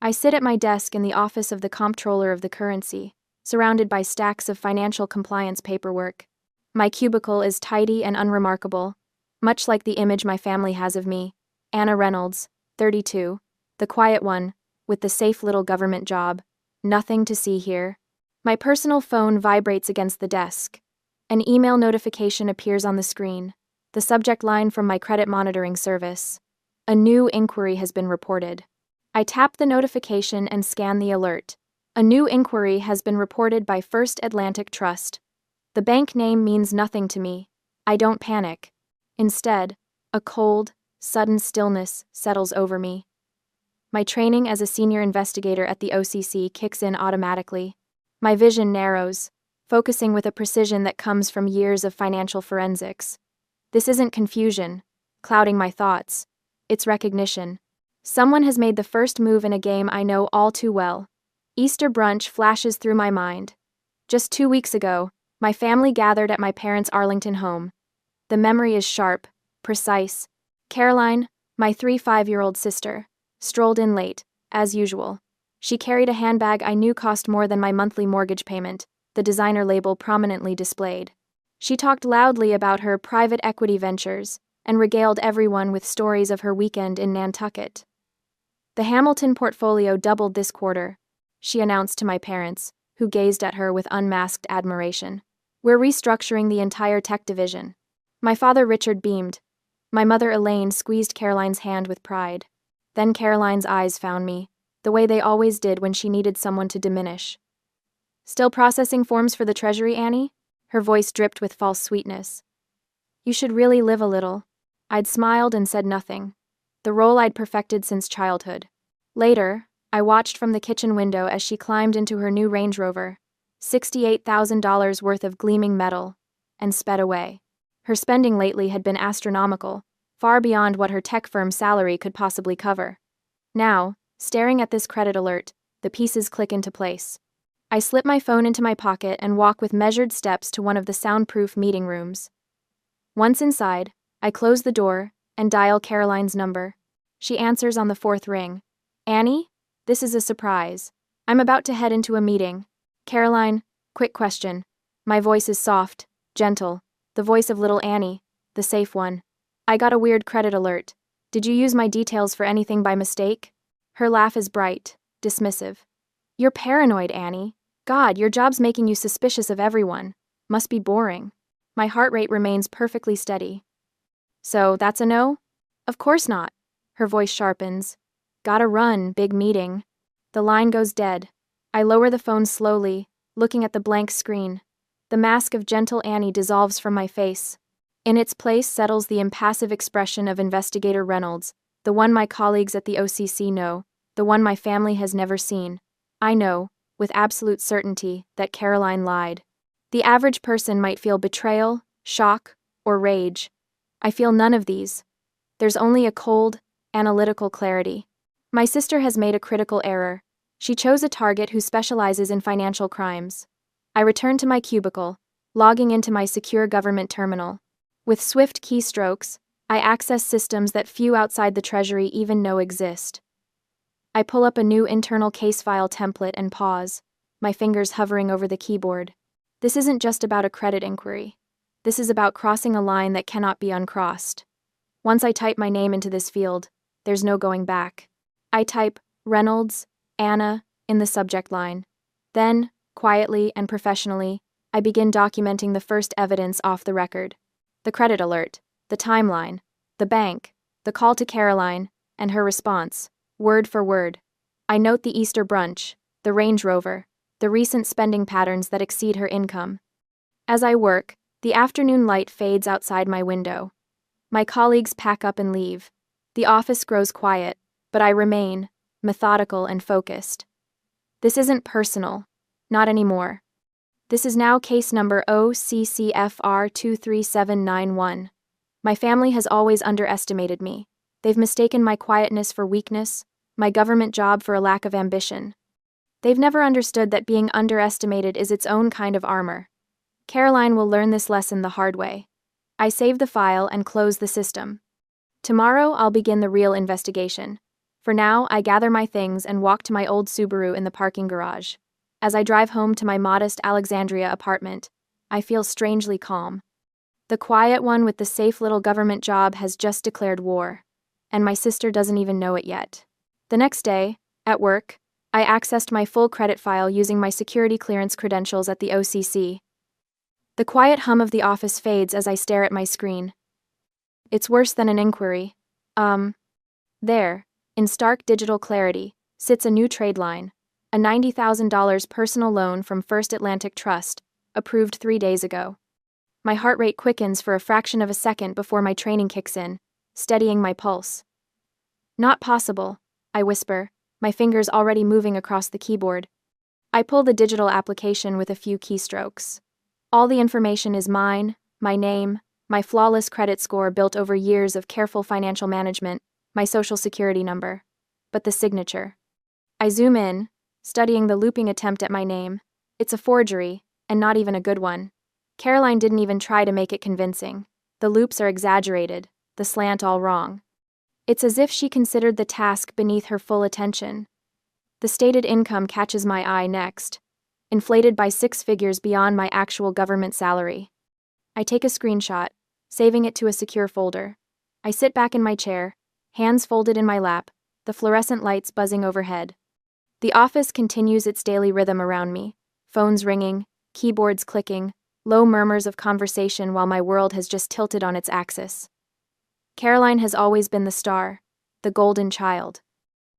I sit at my desk in the office of the comptroller of the currency, surrounded by stacks of financial compliance paperwork. My cubicle is tidy and unremarkable, much like the image my family has of me, Anna Reynolds, 32, the quiet one, with the safe little government job. Nothing to see here. My personal phone vibrates against the desk. An email notification appears on the screen, the subject line from my credit monitoring service. A new inquiry has been reported. I tap the notification and scan the alert. A new inquiry has been reported by First Atlantic Trust. The bank name means nothing to me. I don't panic. Instead, a cold, sudden stillness settles over me. My training as a senior investigator at the OCC kicks in automatically. My vision narrows, focusing with a precision that comes from years of financial forensics. This isn't confusion, clouding my thoughts. It's recognition. Someone has made the first move in a game I know all too well. Easter brunch flashes through my mind. Just 2 weeks ago, my family gathered at my parents' Arlington home. The memory is sharp, precise. Caroline, my 5-year-old sister, strolled in late, as usual. She carried a handbag I knew cost more than my monthly mortgage payment, the designer label prominently displayed. She talked loudly about her private equity ventures and regaled everyone with stories of her weekend in Nantucket. The Hamilton portfolio doubled this quarter, she announced to my parents, who gazed at her with unmasked admiration. We're restructuring the entire tech division. My father Richard beamed. My mother Elaine squeezed Caroline's hand with pride. Then Caroline's eyes found me, the way they always did when she needed someone to diminish. Still processing forms for the Treasury, Annie? Her voice dripped with false sweetness. You should really live a little. I'd smiled and said nothing. The role I'd perfected since childhood. Later, I watched from the kitchen window as she climbed into her new Range Rover, $68,000 worth of gleaming metal, and sped away. Her spending lately had been astronomical, far beyond what her tech firm's salary could possibly cover. Now, staring at this credit alert, the pieces click into place. I slip my phone into my pocket and walk with measured steps to one of the soundproof meeting rooms. Once inside, I close the door and dial Caroline's number. She answers on the 4th ring. Annie? This is a surprise. I'm about to head into a meeting. Caroline, quick question. My voice is soft, gentle, the voice of little Annie, the safe one. I got a weird credit alert. Did you use my details for anything by mistake? Her laugh is bright, dismissive. You're paranoid, Annie. God, your job's making you suspicious of everyone. Must be boring. My heart rate remains perfectly steady. So, that's a no? Of course not. Her voice sharpens. Gotta run, big meeting. The line goes dead. I lower the phone slowly, looking at the blank screen. The mask of gentle Annie dissolves from my face. In its place settles the impassive expression of Investigator Reynolds, the one my colleagues at the OCC know, the one my family has never seen. I know, with absolute certainty, that Caroline lied. The average person might feel betrayal, shock, or rage. I feel none of these. There's only a cold, analytical clarity. My sister has made a critical error. She chose a target who specializes in financial crimes. I return to my cubicle, logging into my secure government terminal. With swift keystrokes, I access systems that few outside the Treasury even know exist. I pull up a new internal case file template and pause, my fingers hovering over the keyboard. This isn't just about a credit inquiry. This is about crossing a line that cannot be uncrossed. Once I type my name into this field, there's no going back. I type Reynolds, Anna, in the subject line. Then, quietly and professionally, I begin documenting the first evidence off the record. The credit alert, the timeline, the bank, the call to Caroline, and her response, word for word. I note the Easter brunch, the Range Rover, the recent spending patterns that exceed her income. As I work, the afternoon light fades outside my window. My colleagues pack up and leave. The office grows quiet, but I remain, methodical and focused. This isn't personal, not anymore. This is now case number OCCFR 23791. My family has always underestimated me. They've mistaken my quietness for weakness, my government job for a lack of ambition. They've never understood that being underestimated is its own kind of armor. Caroline will learn this lesson the hard way. I save the file and close the system. Tomorrow I'll begin the real investigation. For now, I gather my things and walk to my old Subaru in the parking garage. As I drive home to my modest Alexandria apartment, I feel strangely calm. The quiet one with the safe little government job has just declared war, and my sister doesn't even know it yet. The next day, at work, I accessed my full credit file using my security clearance credentials at the OCC. The quiet hum of the office fades as I stare at my screen. It's worse than an inquiry. There, in stark digital clarity, sits a new trade line, a $90,000 personal loan from First Atlantic Trust, approved 3 days ago. My heart rate quickens for a fraction of a second before my training kicks in, steadying my pulse. Not possible, I whisper, my fingers already moving across the keyboard. I pull the digital application with a few keystrokes. All the information is mine, my name, my flawless credit score built over years of careful financial management, my social security number. But the signature. I zoom in, studying the looping attempt at my name. It's a forgery, and not even a good one. Caroline didn't even try to make it convincing. The loops are exaggerated, the slant all wrong. It's as if she considered the task beneath her full attention. The stated income catches my eye next, inflated by 6 figures beyond my actual government salary. I take a screenshot, saving it to a secure folder. I sit back in my chair, hands folded in my lap, the fluorescent lights buzzing overhead. The office continues its daily rhythm around me, phones ringing, keyboards clicking, low murmurs of conversation while my world has just tilted on its axis. Caroline has always been the star, the golden child.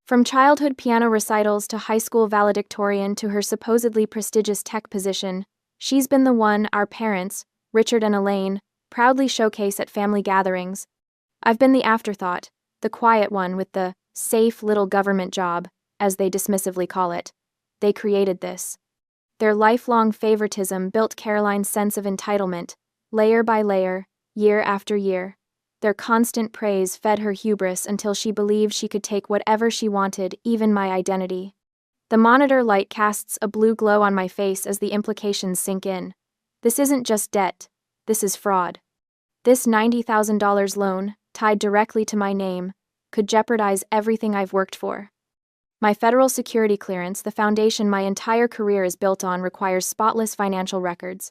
From childhood piano recitals to high school valedictorian to her supposedly prestigious tech position, she's been the one our parents, Richard and Elaine, proudly showcase at family gatherings. I've been the afterthought, the quiet one with the safe little government job, as they dismissively call it. They created this. Their lifelong favoritism built Caroline's sense of entitlement, layer by layer, year after year. Their constant praise fed her hubris until she believed she could take whatever she wanted, even my identity. The monitor light casts a blue glow on my face as the implications sink in. This isn't just debt, this is fraud. This $90,000 loan, tied directly to my name, could jeopardize everything I've worked for. My federal security clearance, the foundation my entire career is built on, requires spotless financial records.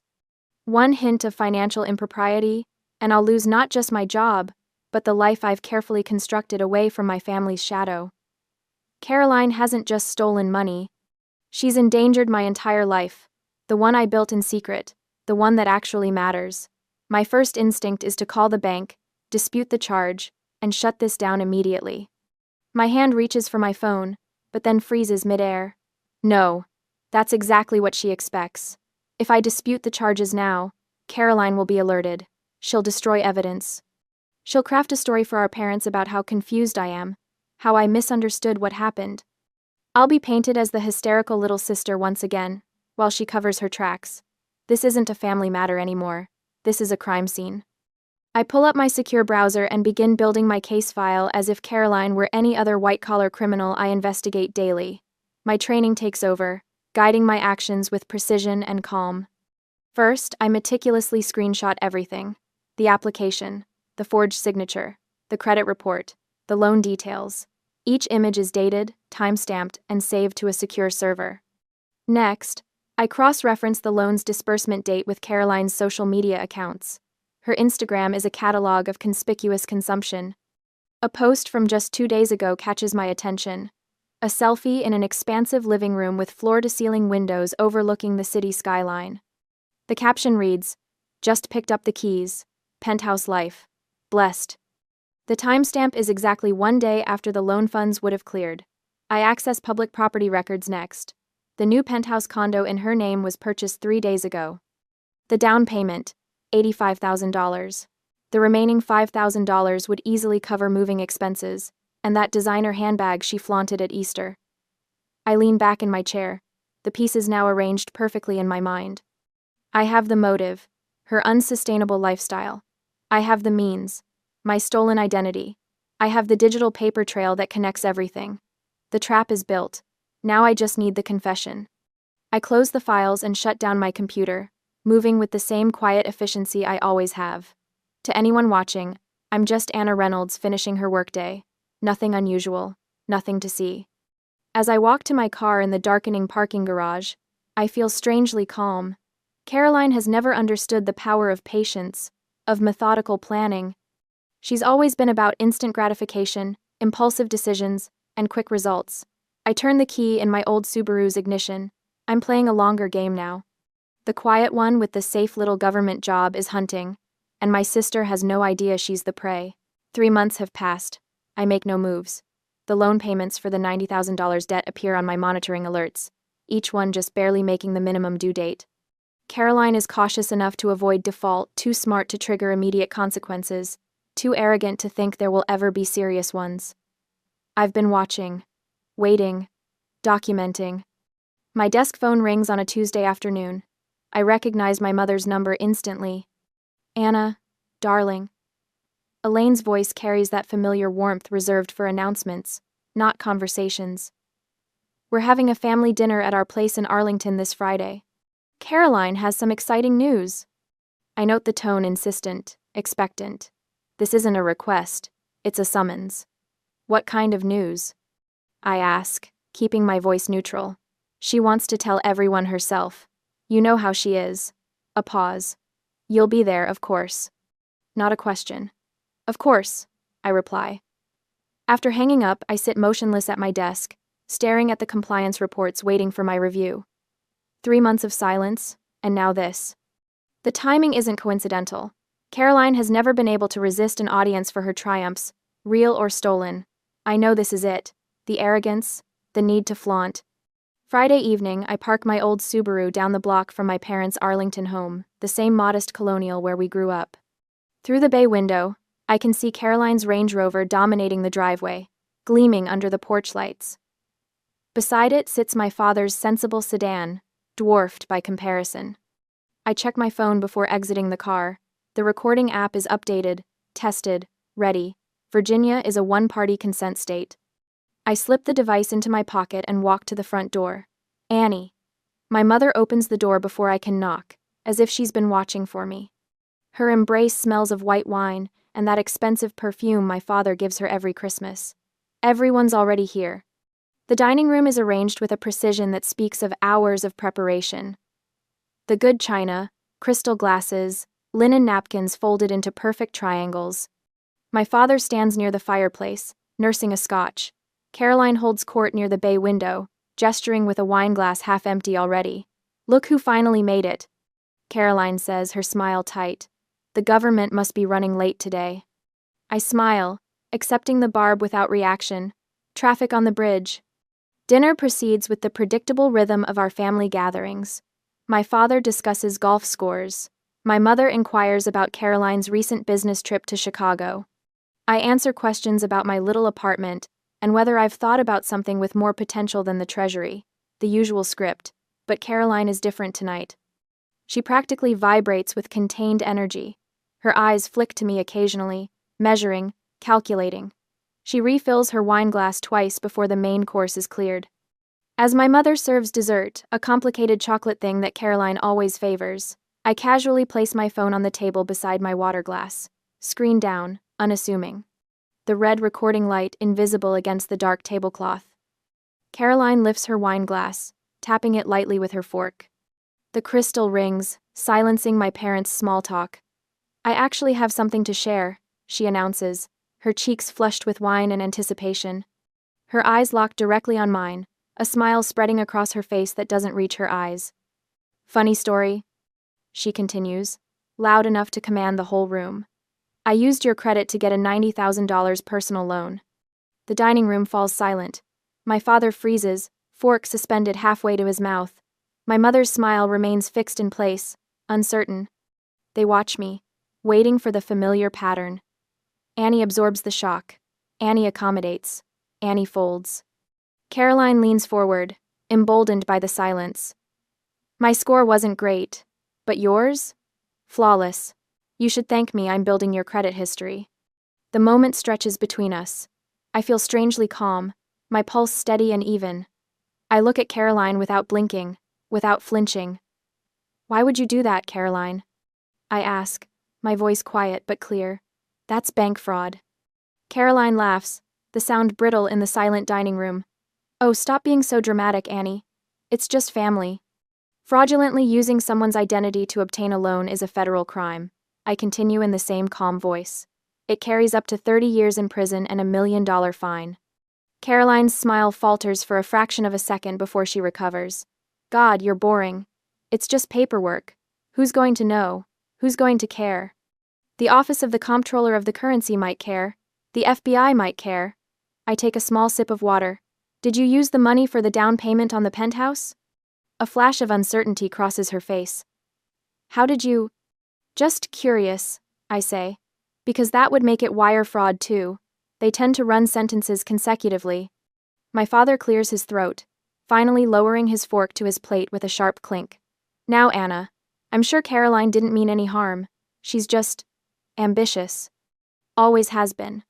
One hint of financial impropriety, and I'll lose not just my job, but the life I've carefully constructed away from my family's shadow. Caroline hasn't just stolen money. She's endangered my entire life, the one I built in secret, the one that actually matters. My first instinct is to call the bank, dispute the charge, and shut this down immediately. My hand reaches for my phone, but then freezes midair. No, that's exactly what she expects. If I dispute the charges now, Caroline will be alerted. She'll destroy evidence. She'll craft a story for our parents about how confused I am, how I misunderstood what happened. I'll be painted as the hysterical little sister once again, while she covers her tracks. This isn't a family matter anymore. This is a crime scene. I pull up my secure browser and begin building my case file as if Caroline were any other white-collar criminal I investigate daily. My training takes over, guiding my actions with precision and calm. First, I meticulously screenshot everything. The application, the forged signature, the credit report, the loan details. Each image is dated, time-stamped, and saved to a secure server. Next, I cross-reference the loan's disbursement date with Caroline's social media accounts. Her Instagram is a catalog of conspicuous consumption. A post from just 2 days ago catches my attention. A selfie in an expansive living room with floor-to-ceiling windows overlooking the city skyline. The caption reads, "Just picked up the keys. Penthouse life. Blessed." The timestamp is exactly 1 day after the loan funds would have cleared. I access public property records next. The new penthouse condo in her name was purchased 3 days ago. The down payment, $85,000. The remaining $5,000 would easily cover moving expenses, and that designer handbag she flaunted at Easter. I lean back in my chair, the pieces now arranged perfectly in my mind. I have the motive, her unsustainable lifestyle. I have the means, my stolen identity. I have the digital paper trail that connects everything. The trap is built. Now I just need the confession. I close the files and shut down my computer, moving with the same quiet efficiency I always have. To anyone watching, I'm just Anna Reynolds finishing her workday. Nothing unusual, nothing to see. As I walk to my car in the darkening parking garage, I feel strangely calm. Caroline has never understood the power of patience, of methodical planning. She's always been about instant gratification, impulsive decisions, and quick results. I turn the key in my old Subaru's ignition. I'm playing a longer game now. The quiet one with the safe little government job is hunting, and my sister has no idea she's the prey. 3 months have passed. I make no moves. The loan payments for the $90,000 debt appear on my monitoring alerts, each one just barely making the minimum due date. Caroline is cautious enough to avoid default, too smart to trigger immediate consequences, too arrogant to think there will ever be serious ones. I've been watching, waiting, documenting. My desk phone rings on a Tuesday afternoon. I recognize my mother's number instantly. Anna, darling. Elaine's voice carries that familiar warmth reserved for announcements, not conversations. We're having a family dinner at our place in Arlington this Friday. Caroline has some exciting news. I note the tone insistent, expectant. This isn't a request, it's a summons. What kind of news? I ask, keeping my voice neutral. She wants to tell everyone herself. You know how she is. A pause. You'll be there, of course. Not a question. Of course, I reply. After hanging up, I sit motionless at my desk, staring at the compliance reports waiting for my review. 3 months of silence, and now this. The timing isn't coincidental. Caroline has never been able to resist an audience for her triumphs, real or stolen. I know this is it. The arrogance, the need to flaunt. Friday evening, I park my old Subaru down the block from my parents' Arlington home, the same modest colonial where we grew up. Through the bay window, I can see Caroline's Range Rover dominating the driveway, gleaming under the porch lights. Beside it sits my father's sensible sedan, dwarfed by comparison. I check my phone before exiting the car. The recording app is updated, tested, ready. Virginia is a one-party consent state. I slip the device into my pocket and walk to the front door. Annie. My mother opens the door before I can knock, as if she's been watching for me. Her embrace smells of white wine and that expensive perfume my father gives her every Christmas. Everyone's already here. The dining room is arranged with a precision that speaks of hours of preparation. The good china, crystal glasses, linen napkins folded into perfect triangles. My father stands near the fireplace, nursing a scotch. Caroline holds court near the bay window, gesturing with a wineglass half empty already. Look who finally made it, Caroline says, her smile tight. The government must be running late today. I smile, accepting the barb without reaction. Traffic on the bridge. Dinner proceeds with the predictable rhythm of our family gatherings. My father discusses golf scores. My mother inquires about Caroline's recent business trip to Chicago. I answer questions about my little apartment and whether I've thought about something with more potential than the treasury, the usual script, but Caroline is different tonight. She practically vibrates with contained energy. Her eyes flick to me occasionally, measuring, calculating. She refills her wineglass twice before the main course is cleared. As my mother serves dessert, a complicated chocolate thing that Caroline always favors, I casually place my phone on the table beside my water glass, screen down, unassuming. The red recording light invisible against the dark tablecloth. Caroline lifts her wineglass, tapping it lightly with her fork. The crystal rings, silencing my parents' small talk. I actually have something to share, she announces, her cheeks flushed with wine and anticipation. Her eyes lock directly on mine, a smile spreading across her face that doesn't reach her eyes. Funny story, she continues, loud enough to command the whole room. I used your credit to get a $90,000 personal loan. The dining room falls silent. My father freezes, fork suspended halfway to his mouth. My mother's smile remains fixed in place, uncertain. They watch me, waiting for the familiar pattern. Annie absorbs the shock. Annie accommodates. Annie folds. Caroline leans forward, emboldened by the silence. My score wasn't great, but yours? Flawless. You should thank me, I'm building your credit history. The moment stretches between us. I feel strangely calm, my pulse steady and even. I look at Caroline without blinking, without flinching. Why would you do that, Caroline? I ask, my voice quiet but clear. That's bank fraud. Caroline laughs, the sound brittle in the silent dining room. Oh, stop being so dramatic, Annie. It's just family. Fraudulently using someone's identity to obtain a loan is a federal crime. I continue in the same calm voice. It carries up to 30 years in prison and $1 million fine. Caroline's smile falters for a fraction of a second before she recovers. God, you're boring. It's just paperwork. Who's going to know? Who's going to care? The office of the comptroller of the currency might care. The FBI might care. I take a small sip of water. Did you use the money for the down payment on the penthouse? A flash of uncertainty crosses her face. How did you? Just curious, I say. Because that would make it wire fraud too. They tend to run sentences consecutively. My father clears his throat, finally lowering his fork to his plate with a sharp clink. Now, Anna, I'm sure Caroline didn't mean any harm. She's just ambitious. Always has been.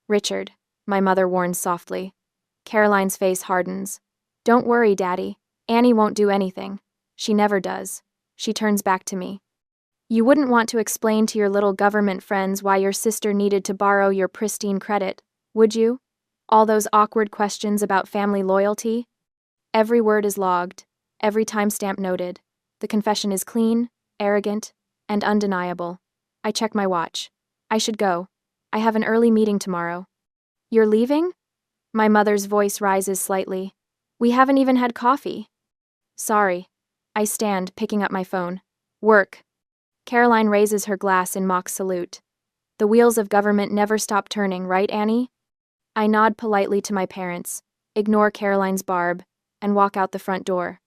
Richard, my mother warns softly. Caroline's face hardens. Don't worry, Daddy. Annie won't do anything. She never does. She turns back to me. You wouldn't want to explain to your little government friends why your sister needed to borrow your pristine credit, would you? All those awkward questions about family loyalty? Every word is logged, every timestamp noted. The confession is clean, arrogant, and undeniable. I check my watch. I should go. I have an early meeting tomorrow. You're leaving? My mother's voice rises slightly. We haven't even had coffee. Sorry. I stand, picking up my phone. Work. Caroline raises her glass in mock salute. The wheels of government never stop turning, right, Annie? I nod politely to my parents, ignore Caroline's barb, and walk out the front door.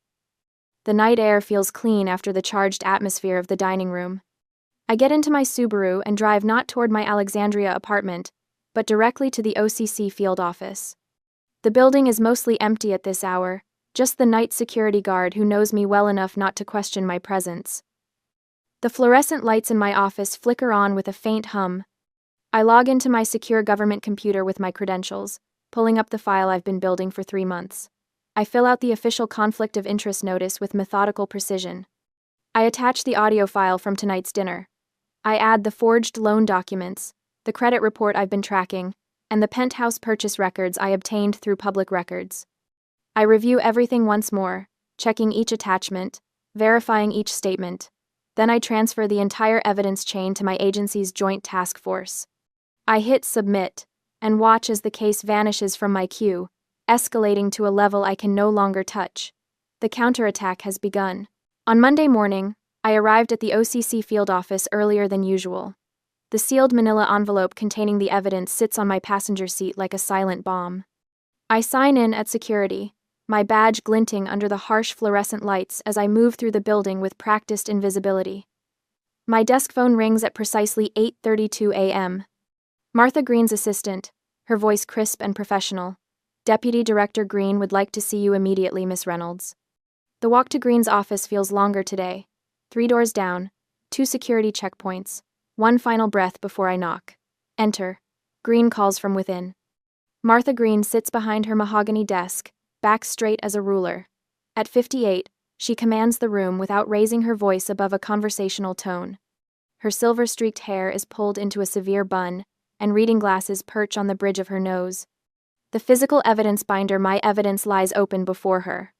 The night air feels clean after the charged atmosphere of the dining room. I get into my Subaru and drive not toward my Alexandria apartment, but directly to the OCC field office. The building is mostly empty at this hour, just the night security guard who knows me well enough not to question my presence. The fluorescent lights in my office flicker on with a faint hum. I log into my secure government computer with my credentials, pulling up the file I've been building for 3 months. I fill out the official conflict of interest notice with methodical precision. I attach the audio file from tonight's dinner. I add the forged loan documents, the credit report I've been tracking, and the penthouse purchase records I obtained through public records. I review everything once more, checking each attachment, verifying each statement. Then I transfer the entire evidence chain to my agency's joint task force. I hit submit, and watch as the case vanishes from my queue, escalating to a level I can no longer touch. The counterattack has begun. On Monday morning, I arrived at the OCC field office earlier than usual. The sealed manila envelope containing the evidence sits on my passenger seat like a silent bomb. I sign in at security, my badge glinting under the harsh fluorescent lights as I move through the building with practiced invisibility. My desk phone rings at precisely 8:32 a.m. Martha Green's assistant, her voice crisp and professional. Deputy Director Green would like to see you immediately, Miss Reynolds. The walk to Green's office feels longer today. 3 doors down, 2 security checkpoints, 1 final breath before I knock. Enter. Green calls from within. Martha Green sits behind her mahogany desk, back straight as a ruler. At 58, she commands the room without raising her voice above a conversational tone. Her silver-streaked hair is pulled into a severe bun, and reading glasses perch on the bridge of her nose. The physical evidence binder, my evidence, lies open before her.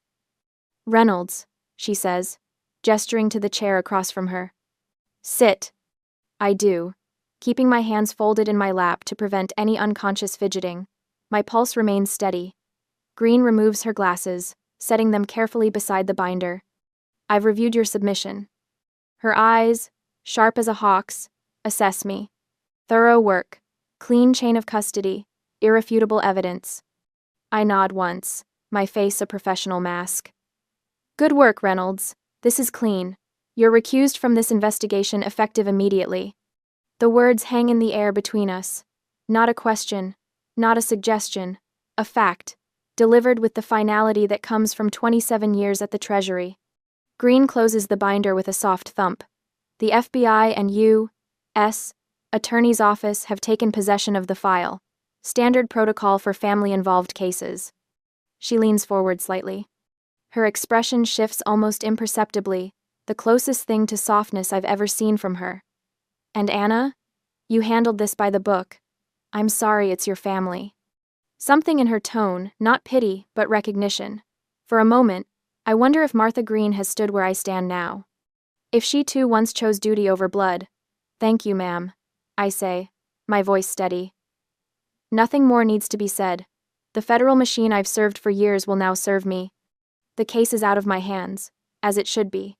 Reynolds, she says, gesturing to the chair across from her. Sit. I do, keeping my hands folded in my lap to prevent any unconscious fidgeting. My pulse remains steady. Green removes her glasses, setting them carefully beside the binder. I've reviewed your submission. Her eyes, sharp as a hawk's, assess me. Thorough work, clean chain of custody, irrefutable evidence. I nod once, my face a professional mask. Good work, Reynolds. This is clean. You're recused from this investigation effective immediately. The words hang in the air between us. Not a question, not a suggestion, a fact, delivered with the finality that comes from 27 years at the Treasury. Green closes the binder with a soft thump. The FBI and U.S. Attorney's Office have taken possession of the file. Standard protocol for family-involved cases. She leans forward slightly. Her expression shifts almost imperceptibly, the closest thing to softness I've ever seen from her. And Anna? You handled this by the book. I'm sorry it's your family. Something in her tone, not pity, but recognition. For a moment, I wonder if Martha Green has stood where I stand now. If she too once chose duty over blood. Thank you, ma'am, I say, my voice steady. Nothing more needs to be said. The federal machine I've served for years will now serve me. The case is out of my hands, as it should be.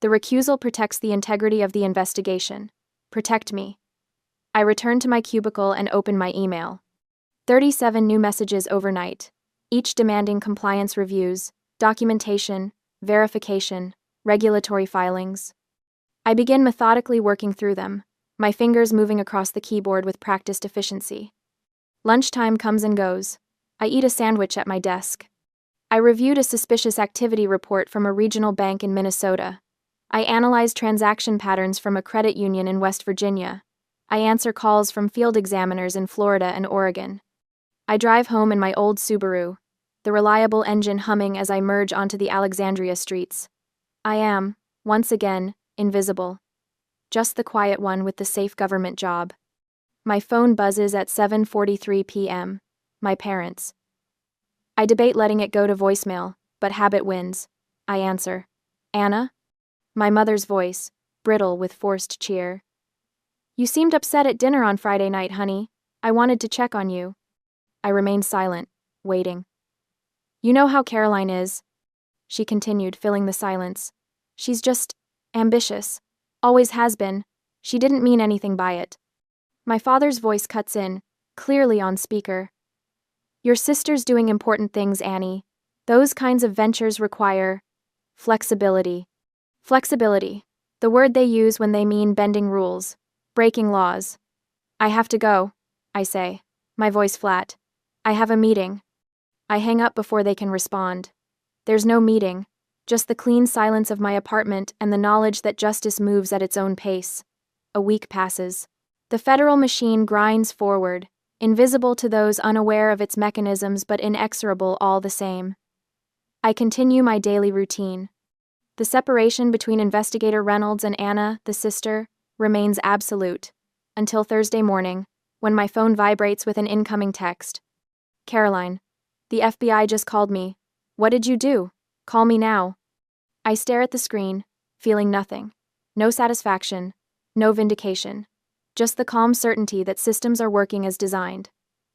The recusal protects the integrity of the investigation. Protect me. I return to my cubicle and open my email. 37 new messages overnight, each demanding compliance reviews, documentation, verification, regulatory filings. I begin methodically working through them, my fingers moving across the keyboard with practiced efficiency. Lunchtime comes and goes. I eat a sandwich at my desk. I reviewed a suspicious activity report from a regional bank in Minnesota. I analyze transaction patterns from a credit union in West Virginia. I answer calls from field examiners in Florida and Oregon. I drive home in my old Subaru, the reliable engine humming as I merge onto the Alexandria streets. I am, once again, invisible. Just the quiet one with the safe government job. My phone buzzes at 7:43 p.m. My parents. I debate letting it go to voicemail, but habit wins. I answer. Anna? My mother's voice, brittle with forced cheer. You seemed upset at dinner on Friday night, honey. I wanted to check on you. I remained silent, waiting. You know how Caroline is, she continued, filling the silence. She's just ambitious. Always has been. She didn't mean anything by it. My father's voice cuts in, clearly on speaker. Your sister's doing important things, Annie. Those kinds of ventures require flexibility. Flexibility, the word they use when they mean bending rules, breaking laws. I have to go, I say, my voice flat. I have a meeting. I hang up before they can respond. There's no meeting, just the clean silence of my apartment and the knowledge that justice moves at its own pace. A week passes. The federal machine grinds forward, invisible to those unaware of its mechanisms but inexorable all the same. I continue my daily routine. The separation between Investigator Reynolds and Anna, the sister, remains absolute, until Thursday morning, when my phone vibrates with an incoming text. Caroline, the FBI just called me. What did you do? Call me now. I stare at the screen, feeling nothing. No satisfaction, no vindication. Just the calm certainty that systems are working as designed.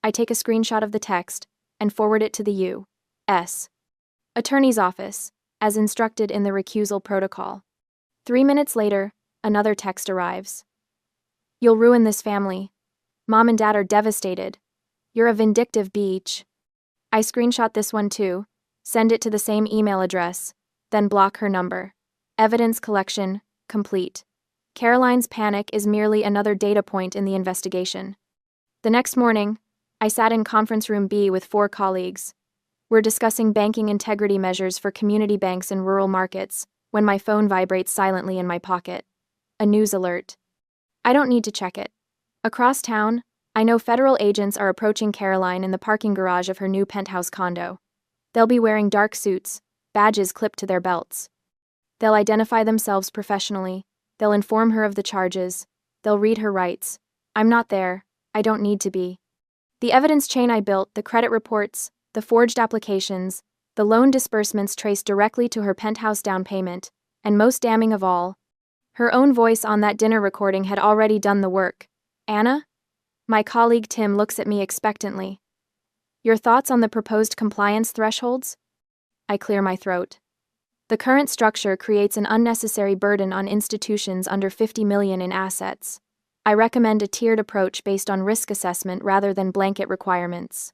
I take a screenshot of the text and forward it to the U.S. Attorney's Office, as instructed in the recusal protocol. 3 minutes later, another text arrives. You'll ruin this family. Mom and Dad are devastated. You're a vindictive bitch. I screenshot this one too, send it to the same email address, then block her number. Evidence collection complete. Caroline's panic is merely another data point in the investigation. The next morning, I sat in conference room B with 4 colleagues. We're discussing banking integrity measures for community banks in rural markets, when my phone vibrates silently in my pocket. A news alert. I don't need to check it. Across town, I know federal agents are approaching Caroline in the parking garage of her new penthouse condo. They'll be wearing dark suits, badges clipped to their belts. They'll identify themselves professionally. They'll inform her of the charges. They'll read her rights. I'm not there. I don't need to be. The evidence chain I built, the credit reports, the forged applications, the loan disbursements traced directly to her penthouse down payment, and most damning of all, her own voice on that dinner recording had already done the work. Anna? My colleague Tim looks at me expectantly. Your thoughts on the proposed compliance thresholds? I clear my throat. The current structure creates an unnecessary burden on institutions under $50 million in assets. I recommend a tiered approach based on risk assessment rather than blanket requirements.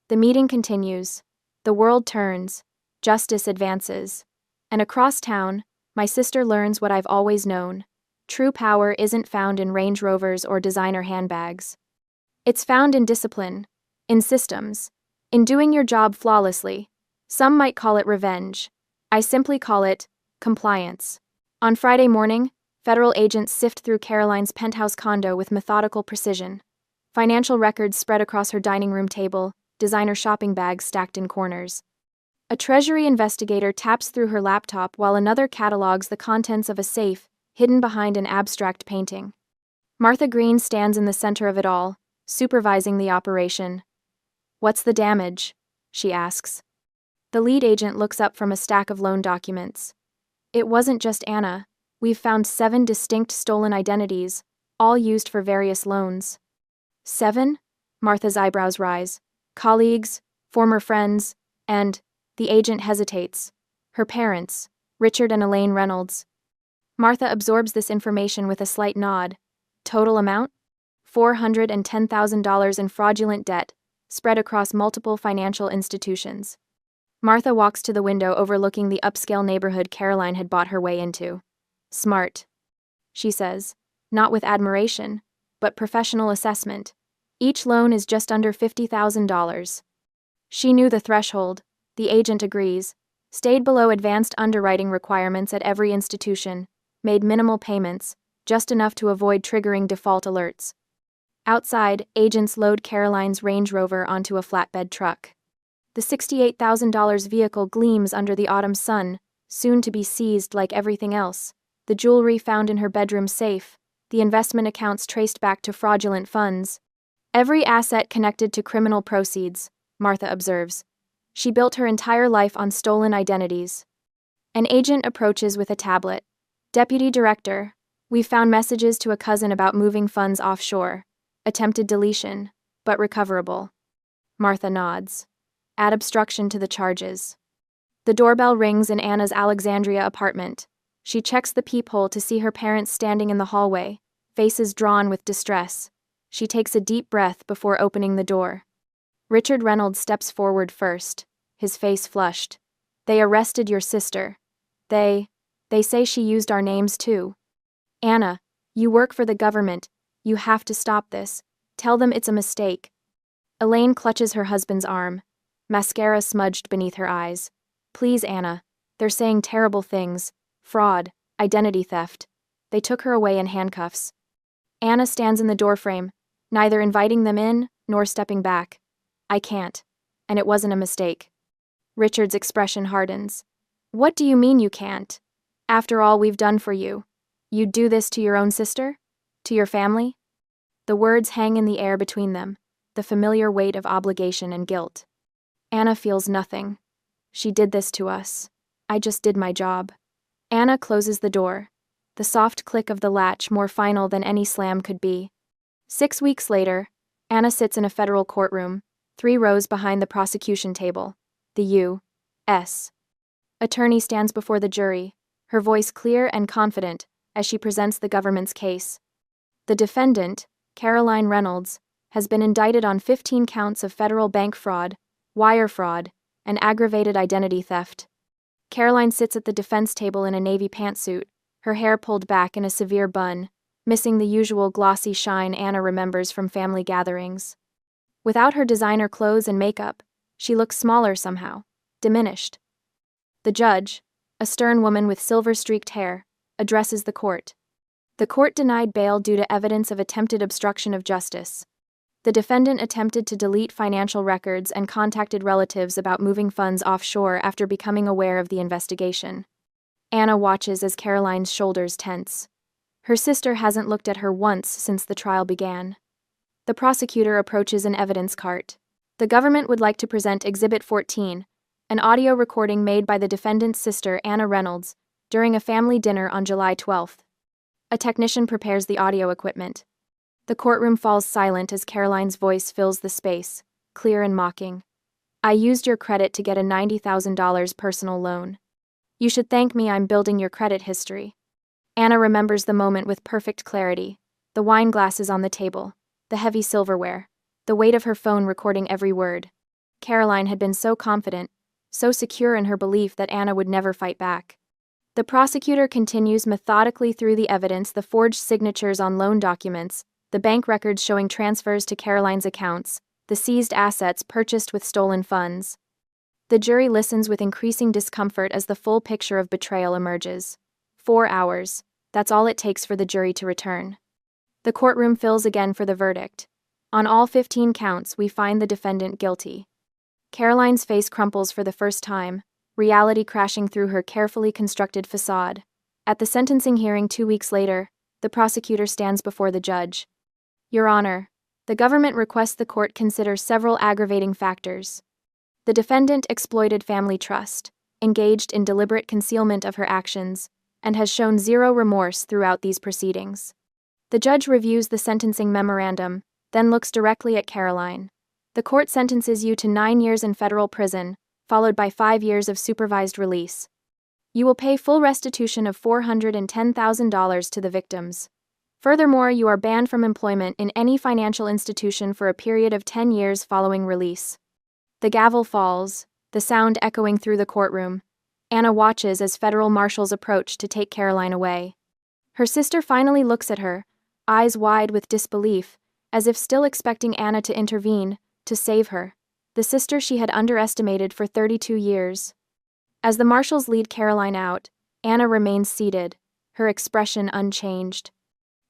The meeting continues. The world turns. Justice advances. And across town, my sister learns what I've always known. True power isn't found in Range Rovers or designer handbags. It's found in discipline, in systems, in doing your job flawlessly. Some might call it revenge. I simply call it compliance. On Friday morning, federal agents sift through Caroline's penthouse condo with methodical precision. Financial records spread across her dining room table, designer shopping bags stacked in corners. A Treasury investigator taps through her laptop while another catalogs the contents of a safe hidden behind an abstract painting. Martha Green stands in the center of it all, supervising the operation. "What's the damage?" she asks. The lead agent looks up from a stack of loan documents. "It wasn't just Anna. We've found 7 distinct stolen identities, all used for various loans." 7? Martha's eyebrows rise. "Colleagues, former friends, and..." The agent hesitates. "Her parents, Richard and Elaine Reynolds." Martha absorbs this information with a slight nod. Total amount? $410,000 in fraudulent debt, spread across multiple financial institutions. Martha walks to the window overlooking the upscale neighborhood Caroline had bought her way into. "Smart," she says, not with admiration, but professional assessment. "Each loan is just under $50,000. She knew the threshold, the agent agrees, stayed below advanced underwriting requirements at every institution, made minimal payments, just enough to avoid triggering default alerts. Outside, agents load Caroline's Range Rover onto a flatbed truck. The $68,000 vehicle gleams under the autumn sun, soon to be seized like everything else. The jewelry found in her bedroom safe, the investment accounts traced back to fraudulent funds. Every asset connected to criminal proceeds, Martha observes. She built her entire life on stolen identities. An agent approaches with a tablet. "Deputy Director, we've found messages to a cousin about moving funds offshore. Attempted deletion, but recoverable." Martha nods. "Add obstruction to the charges." The doorbell rings in Anna's Alexandria apartment. She checks the peephole to see her parents standing in the hallway, faces drawn with distress. She takes a deep breath before opening the door. Richard Reynolds steps forward first, his face flushed. "They arrested your sister. They say she used our names too. Anna, you work for the government. You have to stop this. Tell them it's a mistake." Elaine clutches her husband's arm, mascara smudged beneath her eyes. "Please, Anna. They're saying terrible things. Fraud, identity theft. They took her away in handcuffs." Anna stands in the doorframe, neither inviting them in nor stepping back. "I can't. And it wasn't a mistake." Richard's expression hardens. "What do you mean you can't? After all we've done for you. You'd do this to your own sister? To your family?" The words hang in the air between them, the familiar weight of obligation and guilt. Anna feels nothing. "She did this to us. I just did my job." Anna closes the door, the soft click of the latch more final than any slam could be. 6 weeks later, Anna sits in a federal courtroom, 3 rows behind the prosecution table. The U.S. attorney stands before the jury, her voice clear and confident as she presents the government's case. The defendant, Caroline Reynolds, has been indicted on 15 counts of federal bank fraud, wire fraud, and aggravated identity theft. Caroline sits at the defense table in a navy pantsuit, her hair pulled back in a severe bun, missing the usual glossy shine Anna remembers from family gatherings. Without her designer clothes and makeup, she looks smaller somehow, diminished. The judge, a stern woman with silver-streaked hair, addresses the court. The court denied bail due to evidence of attempted obstruction of justice. The defendant attempted to delete financial records and contacted relatives about moving funds offshore after becoming aware of the investigation. Anna watches as Caroline's shoulders tense. Her sister hasn't looked at her once since the trial began. The prosecutor approaches an evidence cart. The government would like to present Exhibit 14, an audio recording made by the defendant's sister, Anna Reynolds, during a family dinner on July 12th. A technician prepares the audio equipment. The courtroom falls silent as Caroline's voice fills the space, clear and mocking. "I used your credit to get a $90,000 personal loan. You should thank me. I'm building your credit history." Anna remembers the moment with perfect clarity, the wine glasses on the table, the heavy silverware, the weight of her phone recording every word. Caroline had been so confident, so secure in her belief that Anna would never fight back. The prosecutor continues methodically through the evidence: the forged signatures on loan documents, the bank records showing transfers to Caroline's accounts, the seized assets purchased with stolen funds. The jury listens with increasing discomfort as the full picture of betrayal emerges. 4 hours, that's all it takes for the jury to return. The courtroom fills again for the verdict. On all 15 counts, we find the defendant guilty. Caroline's face crumples for the first time, reality crashing through her carefully constructed facade. At the sentencing hearing 2 weeks later, the prosecutor stands before the judge. "Your Honor, The government requests the court consider several aggravating factors. The defendant exploited family trust, engaged in deliberate concealment of her actions, and has shown zero remorse throughout these proceedings. The judge reviews the sentencing memorandum, then looks directly at Caroline. The court sentences you to 9 years in federal prison, followed by 5 years of supervised release. You will pay full restitution of $410,000 to the victims. Furthermore, you are banned from employment in any financial institution for a period of 10 years following release. The gavel falls, the sound echoing through the courtroom. Anna watches as federal marshals approach to take Caroline away. Her sister finally looks at her, eyes wide with disbelief, as if still expecting Anna to intervene, to save her, the sister she had underestimated for 32 years. As the marshals lead Caroline out, Anna remains seated, her expression unchanged.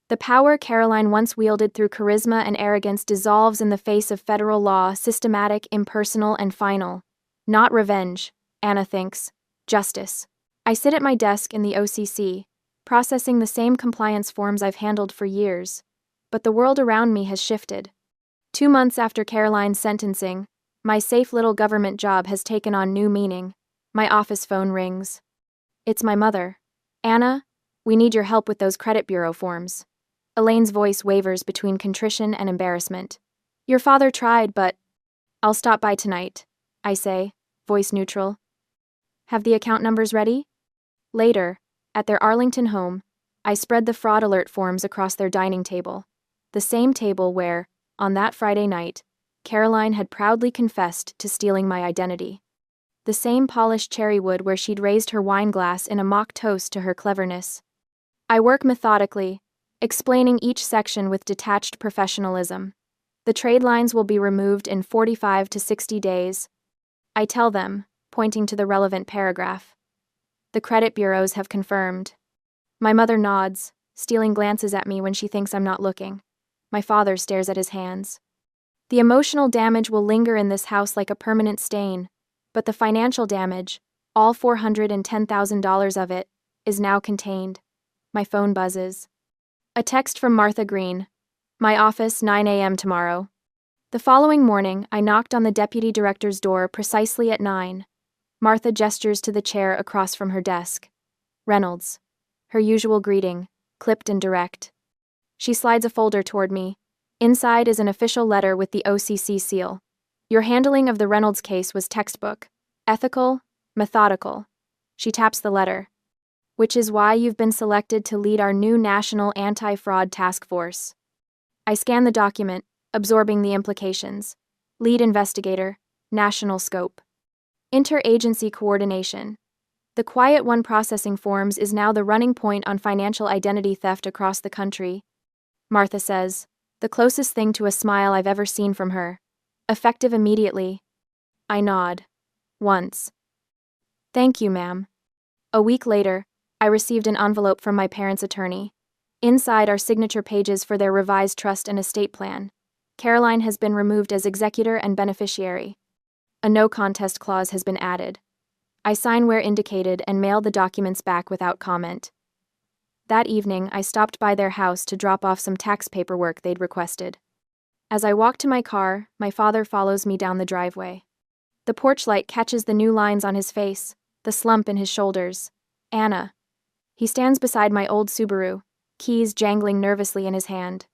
The power Caroline once wielded through charisma and arrogance dissolves in the face of federal law, systematic, impersonal, and final. Not revenge, Anna thinks. Justice. I sit at my desk in the OCC, processing the same compliance forms I've handled for years. But the world around me has shifted. 2 months after Caroline's sentencing, my safe little government job has taken on new meaning. My office phone rings. It's my mother. Anna, we need your help with those credit bureau forms. Elaine's voice wavers between contrition and embarrassment. Your father tried, but... I'll stop by tonight, I say, voice neutral. Have the account numbers ready? Later, at their Arlington home, I spread the fraud alert forms across their dining table. The same table where, on that Friday night, Caroline had proudly confessed to stealing my identity. The same polished cherry wood where she'd raised her wine glass in a mock toast to her cleverness. I work methodically, explaining each section with detached professionalism. The trade lines will be removed in 45 to 60 days. I tell them, pointing to the relevant paragraph. The credit bureaus have confirmed. My mother nods, stealing glances at me when she thinks I'm not looking. My father stares at his hands. The emotional damage will linger in this house like a permanent stain, but the financial damage, all $410,000 of it, is now contained. My phone buzzes. A text from Martha Green. My office, 9 a.m. tomorrow. The following morning, I knocked on the deputy director's door precisely at 9. Martha gestures to the chair across from her desk. Reynolds. Her usual greeting, clipped and direct. She slides a folder toward me. Inside is an official letter with the OCC seal. Your handling of the Reynolds case was textbook. Ethical, methodical. She taps the letter. Which is why you've been selected to lead our new National Anti-Fraud Task Force. I scan the document, absorbing the implications. Lead investigator, national scope. Interagency coordination. The Quiet One processing forms is now the running point on financial identity theft across the country. Martha says, the closest thing to a smile I've ever seen from her. Effective immediately. I nod. Once. Thank you, ma'am. A week later, I received an envelope from my parents' attorney. Inside are signature pages for their revised trust and estate plan. Caroline has been removed as executor and beneficiary. A no-contest clause has been added. I sign where indicated and mail the documents back without comment. That evening, I stopped by their house to drop off some tax paperwork they'd requested. As I walk to my car, my father follows me down the driveway. The porch light catches the new lines on his face, the slump in his shoulders. Anna. He stands beside my old Subaru, keys jangling nervously in his hand.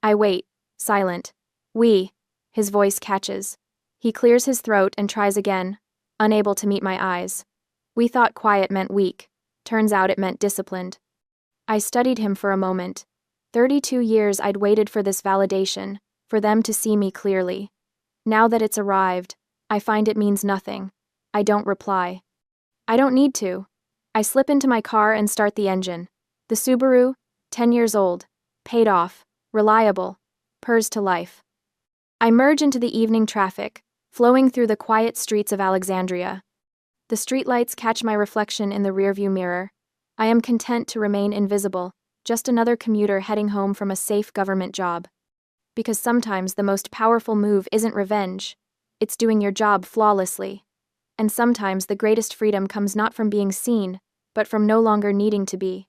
I wait, silent. His voice catches. He clears his throat and tries again, unable to meet my eyes. We thought quiet meant weak. Turns out it meant disciplined. I studied him for a moment. 32 years I'd waited for this validation, for them to see me clearly. Now that it's arrived, I find it means nothing. I don't reply. I don't need to. I slip into my car and start the engine. The Subaru, 10 years old, paid off, reliable, purrs to life. I merge into the evening traffic, flowing through the quiet streets of Alexandria. The streetlights catch my reflection in the rearview mirror. I am content to remain invisible, just another commuter heading home from a safe government job. Because sometimes the most powerful move isn't revenge, it's doing your job flawlessly. And sometimes the greatest freedom comes not from being seen, but from no longer needing to be.